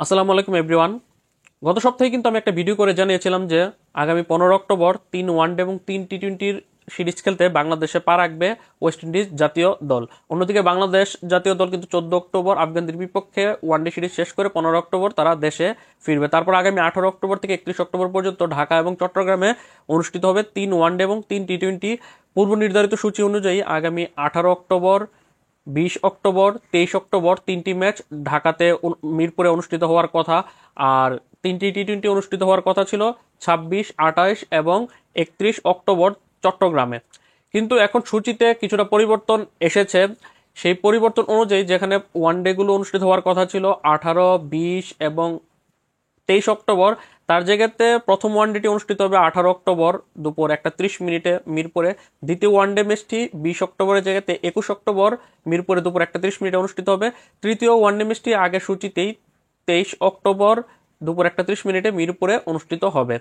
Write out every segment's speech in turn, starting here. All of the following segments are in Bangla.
আসসালামু আলাইকুম এভরিওয়ান। গত সপ্তাহে কিন্তু আমি একটা ভিডিও করে জানিয়েছিলাম যে আগামী 15 অক্টোবর 3 ওয়ানডে এবং 3 টি-20 সিরিজ খেলতে বাংলাদেশে পা রাখবে ওয়েস্ট ইন্ডিজ জাতীয় দল। অন্যদিকে বাংলাদেশ জাতীয় দল কিন্তু 14 অক্টোবর আফগানদের বিপক্ষে ওয়ানডে সিরিজ শেষ করে 15 অক্টোবর তারা দেশে ফিরবে। তারপর আগামী 18 অক্টোবর থেকে 31 অক্টোবর পর্যন্ত ঢাকা এবং চট্টগ্রামে অনুষ্ঠিত হবে 3 ওয়ানডে এবং 3 টি-20। পূর্ব নির্ধারিত সূচি অনুযায়ী আগামী 18 অক্টোবর, 20 অক্টোবর, 23 অক্টোবর তিনটি ম্যাচ ঢাকাতে মিরপুরে অনুষ্ঠিত হওয়ার কথা। আর তিনটি টি-20 অনুষ্ঠিত হওয়ার কথা ছিল 26, 28 এবং 31 অক্টোবর চট্টগ্রামে। কিন্তু এখন সূচিতে কিছুটা পরিবর্তন এসেছে। সেই পরিবর্তন অনুযায়ী যেখানে ওয়ানডেগুলো অনুষ্ঠিত হওয়ার কথা ছিল 18, 20 এবং 23 অক্টোবর, তার জায়গাতে প্রথম ওয়ানডেটি অনুষ্ঠিত হবে 18 অক্টোবর দুপুর 1:30 মিরপুরে। দ্বিতীয় ওয়ানডে ম্যাচটি 20 অক্টোবরের জায়গাতে 21 অক্টোবর মিরপুরে দুপুর 1:30 অনুষ্ঠিত হবে। তৃতীয় ওয়ানডে ম্যাচটি আগের সূচিতেই 23 অক্টোবর দুপুর 1:30 মিরপুরে অনুষ্ঠিত হবে।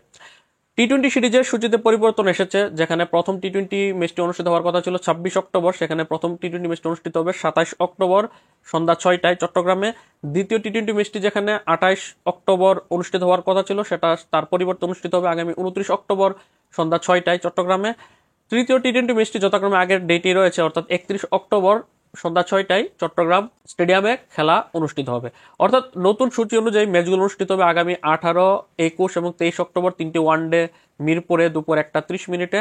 টি-20 সিরিজের সূচিতে পরিবর্তন এসেছে। যেখানে প্রথম টি-20 ম্যাচটি অনুষ্ঠিত হওয়ার কথা ছিল 26 অক্টোবর, সেখানে প্রথম টি-20 ম্যাচটি অনুষ্ঠিত হবে 27 অক্টোবর সন্ধ্যা 6টায় চট্টগ্রামে। দ্বিতীয় টি-20 ম্যাচটি যেখানে 28 অক্টোবর অনুষ্ঠিত হওয়ার কথা ছিল, সেটা তার পরিবর্তে অনুষ্ঠিত হবে আগামী 29 অক্টোবর সন্ধ্যা 6টায় চট্টগ্রামে। তৃতীয় টি-20 ম্যাচটি যথাক্রমে আগের ডেটই রয়েছে, অর্থাৎ 31 অক্টোবর সন্ধ্যা 6টায় চট্টগ্রাম স্টেডিয়ামে খেলা অনুষ্ঠিত হবে। অর্থাৎ নতুন সূচি অনুযায়ী ম্যাচগুলো অনুষ্ঠিত হবে আগামী 18, 21 এবং 23 অক্টোবর তিনটি ওয়ানডে মিরপুরে দুপুর 1:30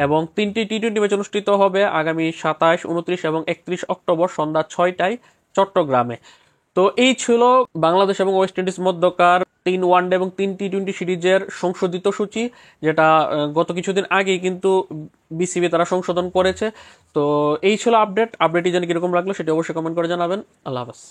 এবং তিনটি টি-20 ম্যাচ অনুষ্ঠিত হবে আগামী 27, 29 এবং 31 অক্টোবর সন্ধ্যা 6টায় চট্টগ্রামে। তো এই ছিল বাংলাদেশ এবং ওয়েস্ট ইন্ডিজ মধ্যকার 3 ওয়ানডে এবং 3 টি-20 সিরিজের সংশোধিত সূচি, যেটা গত কিছুদিন আগেই কিন্তু বিসিবি তারা সংশোধন করেছে। তো এই ছিল আপডেটটি জানি কিরকম লাগলো সেটা অবশ্যই কমেন্ট করে জানাবেন। আল্লাহ হাফেজ।